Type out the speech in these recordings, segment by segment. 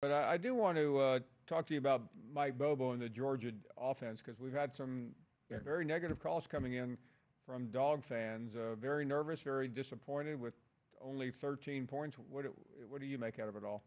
But I do want to talk to you about Mike Bobo and the Georgia offense because we've had some Yeah. very negative calls coming in from Dog fans. Very nervous, very disappointed with only 13 points. What do you make out of it all?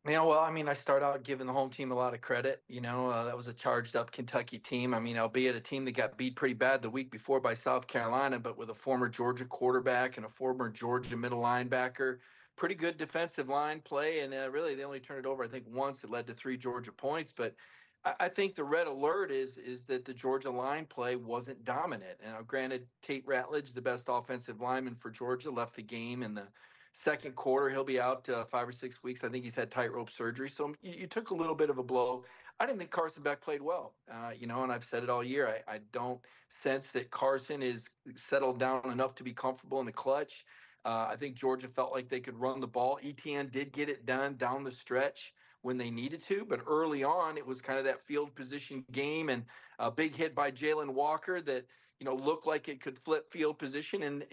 Yeah, well, I mean, I start out giving the home team a lot of credit. That was a charged up Kentucky team. I mean, albeit a team that got beat pretty bad the week before by South Carolina, but with a former Georgia quarterback and a former Georgia middle linebacker, pretty good defensive line play. And really, they only turned it over, I think, once. It led to three Georgia points. But I think the red alert is that the Georgia line play wasn't dominant. Now, granted, Tate Ratledge, the best offensive lineman for Georgia, left the game in the second quarter. He'll be out 5 or 6 weeks. I think he's had tightrope surgery. So you took a little bit of a blow. I didn't think Carson Beck played well, and I've said it all year. I don't sense that Carson is settled down enough to be comfortable in the clutch. I think Georgia felt like they could run the ball. ETN did get it done down the stretch when they needed to, but early on it was kind of that field position game and a big hit by Jalen Walker that looked like it could flip field position, and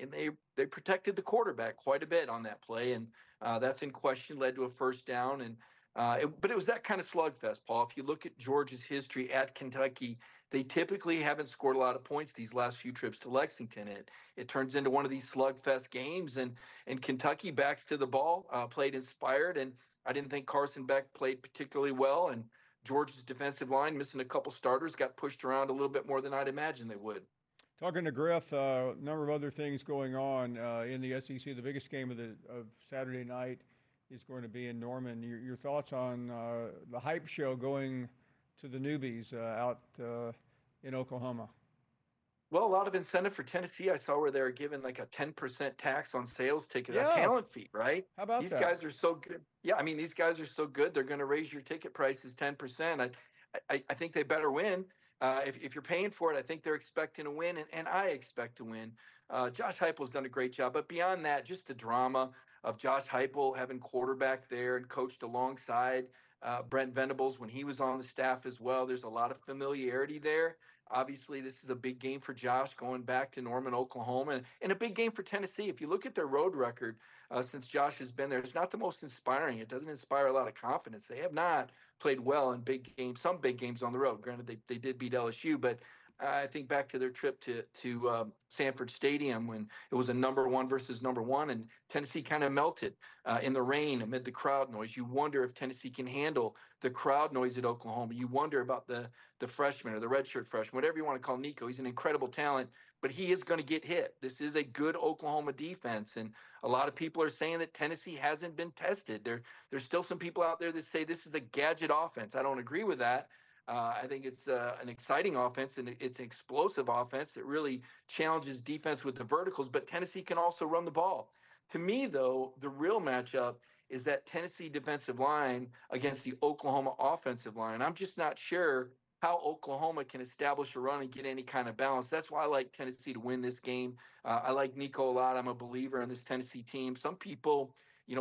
they protected the quarterback quite a bit on that play, and that's in question, led to a first down, and but it was that kind of slugfest, Paul. If you look at Georgia's history at Kentucky, they typically haven't scored a lot of points these last few trips to Lexington. It turns into one of these slugfest games, and Kentucky backs to the ball, played inspired, and I didn't think Carson Beck played particularly well, and Georgia's defensive line missing a couple starters got pushed around a little bit more than I'd imagined they would. Talking to Griff, a number of other things going on in the SEC. The biggest game of Saturday night is going to be in Norman. Your thoughts on the hype show going to the newbies out in Oklahoma? Well, a lot of incentive for Tennessee. I saw where they were given like a 10% tax on sales ticket, a Yeah, talent fee, right? how about These that? guys are so good. Yeah, I mean, these guys are so good. They're going to raise your ticket prices 10%. I think they better win. If you're paying for it, I think they're expecting to win, and I expect to win. Josh Heupel's done a great job. But beyond that, just the drama of Josh Heupel having quarterback there and coached alongside Brent Venables when he was on the staff as well. There's a lot of familiarity there. Obviously, this is a big game for Josh going back to Norman, Oklahoma, and a big game for Tennessee. If you look at their road record since Josh has been there, it's not the most inspiring. It doesn't inspire a lot of confidence. They have not played well in big games, some big games on the road. Granted, they did beat LSU, but I think back to their trip to Sanford Stadium when it was a number one versus number one, and Tennessee kind of melted in the rain amid the crowd noise. You wonder if Tennessee can handle the crowd noise at Oklahoma. You wonder about the freshman or the redshirt freshman, whatever you want to call Nico. He's an incredible talent, but he is going to get hit. This is a good Oklahoma defense, and a lot of people are saying that Tennessee hasn't been tested. There's still some people out there that say this is a gadget offense. I don't agree with that. I think it's an exciting offense and it's an explosive offense that really challenges defense with the verticals, but Tennessee can also run the ball. To me, though, the real matchup is that Tennessee defensive line against the Oklahoma offensive line. I'm just not sure how Oklahoma can establish a run and get any kind of balance. That's why I like Tennessee to win this game. I like Nico a lot. I'm a believer in this Tennessee team. Some people,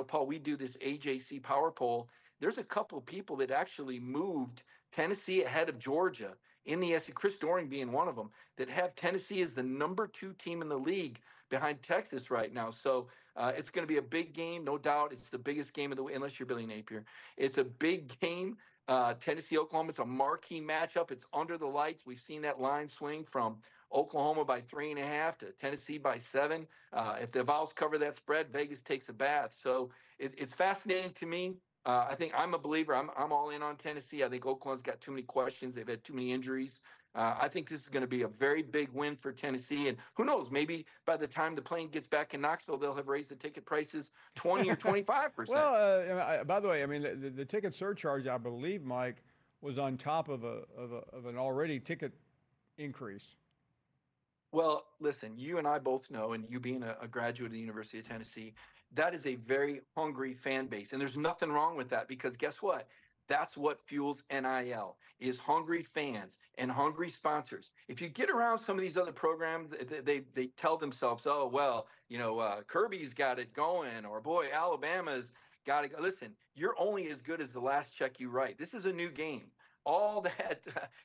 Paul, we do this AJC power poll. There's a couple of people that actually moved Tennessee ahead of Georgia in the SEC, Chris Doring being one of them, that have Tennessee as the number two team in the league behind Texas right now. So it's going to be a big game, no doubt. It's the biggest game of the week, unless you're Billy Napier. It's a big game. Tennessee, Oklahoma, it's a marquee matchup. It's under the lights. We've seen that line swing from Oklahoma by 3.5 to Tennessee by 7. If the Vols cover that spread, Vegas takes a bath. So it's fascinating to me. I think I'm a believer. I'm all in on Tennessee. I think Oklahoma's got too many questions. They've had too many injuries. I think this is going to be a very big win for Tennessee. And who knows, maybe by the time the plane gets back in Knoxville, they'll have raised the ticket prices 20 or 25%. Well, by the way, I mean the ticket surcharge, I believe, Mike, was on top of an already ticket increase. Well, listen, you and I both know, and you being a graduate of the University of Tennessee, that is a very hungry fan base. And there's nothing wrong with that because guess what? That's what fuels NIL is hungry fans and hungry sponsors. If you get around some of these other programs, they tell themselves, oh, well, Kirby's got it going, or boy, Alabama's got to go. Listen, you're only as good as the last check you write. This is a new game. All that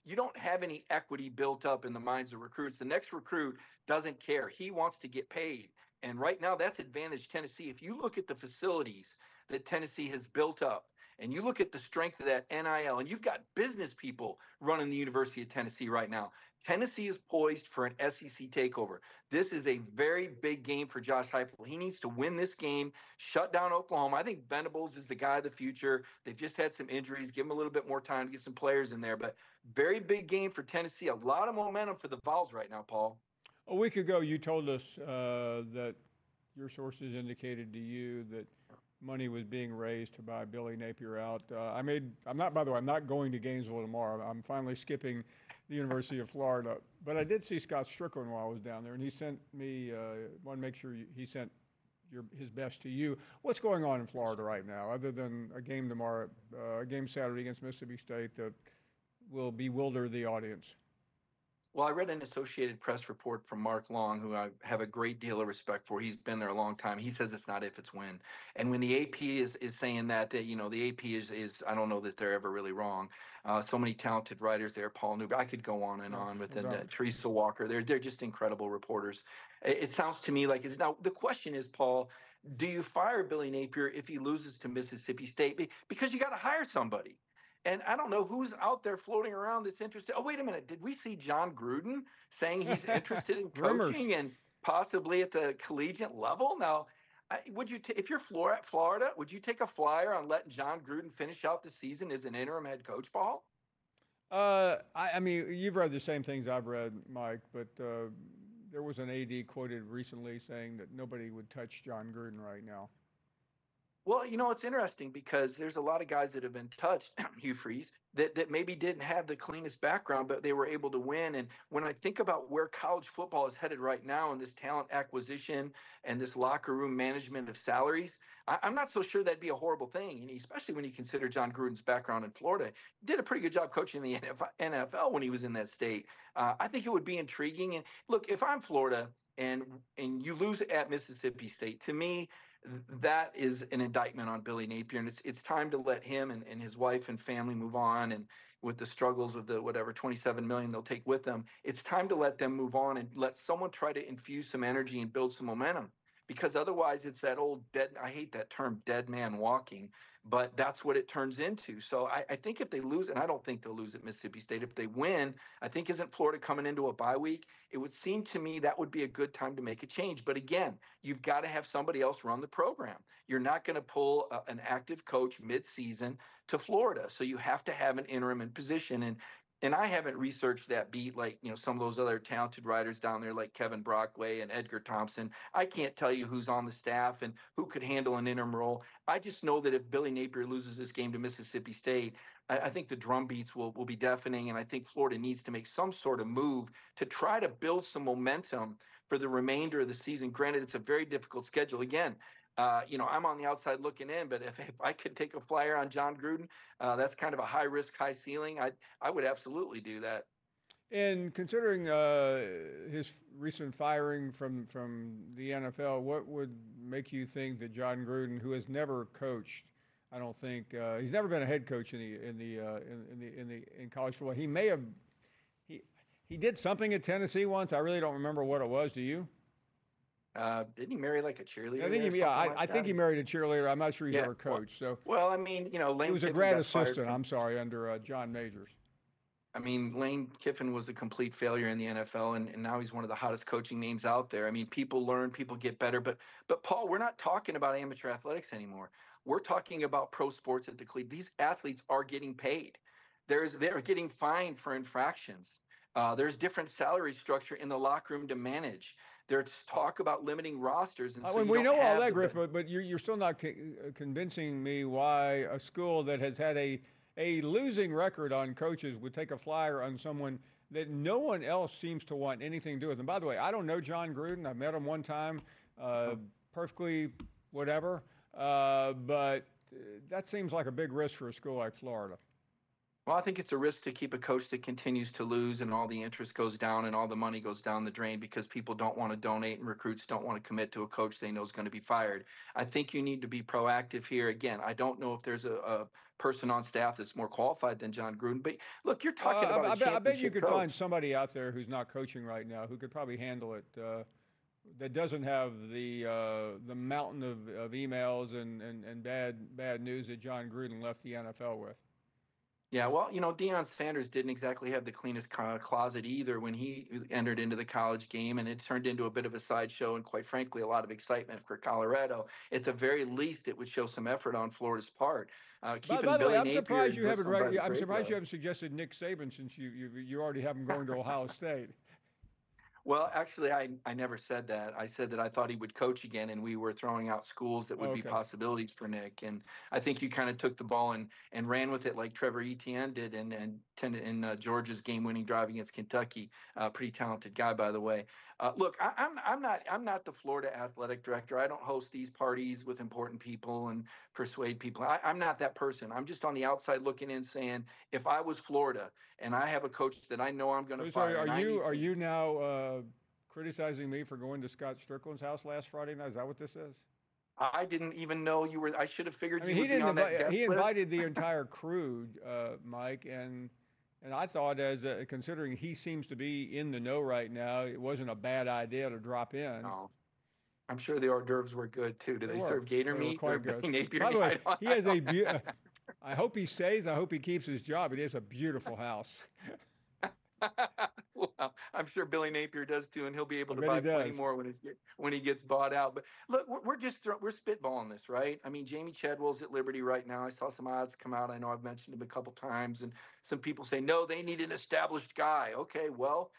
you don't have any equity built up in the minds of recruits. The next recruit doesn't care. He wants to get paid. And right now that's advantage Tennessee. If you look at the facilities that Tennessee has built up and you look at the strength of that NIL, and you've got business people running the University of Tennessee right now. Tennessee is poised for an SEC takeover. This is a very big game for Josh Heupel. He needs to win this game, shut down Oklahoma. I think Venables is the guy of the future. They've just had some injuries. Give him a little bit more time to get some players in there. But very big game for Tennessee. A lot of momentum for the Vols right now, Paul. A week ago, you told us that your sources indicated to you that money was being raised to buy Billy Napier out. I'm not, by the way, I'm not going to Gainesville tomorrow. I'm finally skipping the University of Florida. But I did see Scott Strickland while I was down there, and he sent me, want to make sure he sent his best to you. What's going on in Florida right now, other than a game tomorrow, a game Saturday against Mississippi State that will bewilder the audience? Well, I read an Associated Press report from Mark Long, who I have a great deal of respect for. He's been there a long time. He says it's not if, it's when. And when the AP is saying that, the AP is I don't know that they're ever really wrong. So many talented writers there, Paul Newby. I could go on and on with Teresa Walker. They're just incredible reporters. It sounds to me like it's now. The question is, Paul, do you fire Billy Napier if he loses to Mississippi State? Because you got to hire somebody. And I don't know who's out there floating around that's interested. Oh, wait a minute. Did we see John Gruden saying he's interested in coaching and possibly at the collegiate level? Now, would you, if you're Florida, would you take a flyer on letting John Gruden finish out the season as an interim head coach, Paul? I mean, you've read the same things I've read, Mike, but there was an AD quoted recently saying that nobody would touch John Gruden right now. Well, it's interesting because there's a lot of guys that have been touched, Hugh Freeze, that maybe didn't have the cleanest background, but they were able to win. And when I think about where college football is headed right now and this talent acquisition and this locker room management of salaries, I'm not so sure that'd be a horrible thing, and especially when you consider John Gruden's background in Florida. He did a pretty good job coaching the NFL when he was in that state. I think it would be intriguing. And look, if I'm Florida and you lose at Mississippi State, to me, that is an indictment on Billy Napier, and it's time to let him and his wife and family move on. And with the struggles of the whatever 27 million they'll take with them, it's time to let them move on and let someone try to infuse some energy and build some momentum. Because otherwise, it's that old dead. I hate that term, dead man walking, but that's what it turns into. So I think if they lose, and I don't think they'll lose at Mississippi State, if they win, I think isn't Florida coming into a bye week? It would seem to me that would be a good time to make a change. But again, you've got to have somebody else run the program. You're not going to pull an active coach mid-season to Florida. So you have to have an interim in position. And I haven't researched that beat like, some of those other talented writers down there like Kevin Brockway and Edgar Thompson. I can't tell you who's on the staff and who could handle an interim role. I just know that if Billy Napier loses this game to Mississippi State, I think the drum beats will be deafening. And I think Florida needs to make some sort of move to try to build some momentum for the remainder of the season. Granted, it's a very difficult schedule. Again, I'm on the outside looking in, but if I could take a flyer on John Gruden, that's kind of a high risk, high ceiling. I would absolutely do that. And considering his recent firing from the NFL, what would make you think that John Gruden, who has never coached, I don't think he's never been a head coach in college football. He may have he did something at Tennessee once. I really don't remember what it was. Do you? Didn't he marry like a cheerleader? I think he married a cheerleader. I'm not sure he's ever coached. Well, I mean, Lane he was a grad assistant. I'm sorry, under John Majors. I mean, Lane Kiffin was a complete failure in the NFL, and now he's one of the hottest coaching names out there. I mean, people learn, people get better, but Paul, we're not talking about amateur athletics anymore. We're talking about pro sports at the collegiate. These athletes are getting paid. They're getting fined for infractions. There's different salary structure in the locker room to manage. There's talk about limiting rosters. And so we know all that, Griff, but you're still not convincing me why a school that has had a losing record on coaches would take a flyer on someone that no one else seems to want anything to do with. And by the way, I don't know John Gruden. I met him one time, perfectly whatever, but that seems like a big risk for a school like Florida. Well, I think it's a risk to keep a coach that continues to lose and all the interest goes down and all the money goes down the drain because people don't want to donate and recruits don't want to commit to a coach they know is going to be fired. I think you need to be proactive here. Again, I don't know if there's a person on staff that's more qualified than John Gruden, but look, you're talking about I bet you could coach. find somebody out there who's not coaching right now who could probably handle it that doesn't have the mountain of emails and bad news that John Gruden left the NFL with. Yeah, well, Deion Sanders didn't exactly have the cleanest closet either when he entered into the college game, and it turned into a bit of a sideshow and, quite frankly, a lot of excitement for Colorado. At the very least, it would show some effort on Florida's part. Keeping By the way, Billy I'm Napier surprised and you haven't. whistling by the I'm surprised you graveyard. haven't suggested Nick Saban since you already have him going to Ohio State. Well, actually, I never said that. I said that I thought he would coach again, and we were throwing out schools that Oh, would be okay. possibilities for Nick. And I think you kind of took the ball and ran with it like Trevor Etienne did in Georgia's game-winning drive against Kentucky. Pretty talented guy, by the way. Look, I'm not the Florida athletic director. I don't host these parties with important people and persuade people. I'm not that person. I'm just on the outside looking in, saying if I was Florida and I have a coach that I know I'm going to So fire, and I need are some. you now criticizing me for going to Scott Strickland's house last Friday night? Is that what this is? I didn't even know you were. I should have I figured mean, you he would be didn't on that invite. He guest list. invited the entire crew, Mike, and I thought, as considering he seems to be in the know right now, it wasn't a bad idea to drop in. Oh, I'm sure the hors d'oeuvres were good too. Do They they were. serve gator They were meat or quite good. Billy Napier By the meat? way, he I has don't. I hope he stays. I hope he keeps his job. It is a beautiful house. Well, I'm sure Billy Napier does too, and he'll be I able to bet he buy plenty does. more when he gets bought out. But look, we're spitballing this, right? I mean, Jamie Chadwell's at Liberty right now. I saw some odds come out. I know I've mentioned him a couple times, and some people say no, they need an established guy. Okay, well.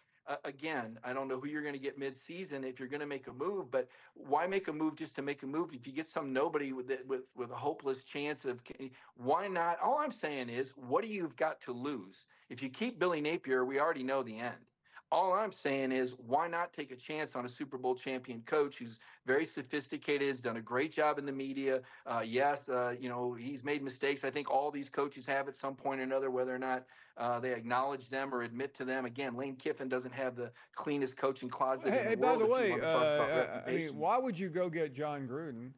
Again, I don't know who you're going to get mid-season if you're going to make a move, but why make a move just to make a move? If you get some nobody with a hopeless chance of, why not? All I'm saying is, what do you've got to lose? If you keep Billy Napier, we already know the end. All I'm saying is, why not take a chance on a Super Bowl champion coach who's very sophisticated, has done a great job in the media. Yes, he's made mistakes. I think all these coaches have at some point or another, whether or not they acknowledge them or admit to them. Again, Lane Kiffin doesn't have the cleanest coaching closet in the By world the if you way, want to talk about I mean, reputations. why would you go get John Gruden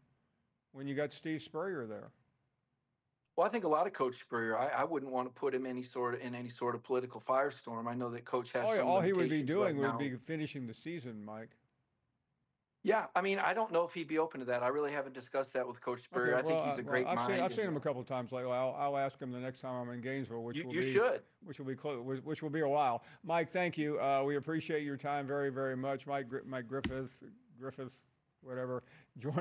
when you got Steve Spurrier there? Well, I think a lot of Coach Spurrier, I wouldn't want to put him in any sort of political firestorm. I know that Coach has some All he would be limitations right doing would now. be finishing the season, Mike. Yeah, I mean, I don't know if he'd be open to that. I really haven't discussed that with Coach Okay, Spurrier. I think he's a great I've mind, seen and him a couple of times lately. I'll ask him the next time I'm in Gainesville, you should. which will be a while. Mike, thank you. We appreciate your time very very much, Mike Griffith, whatever. Join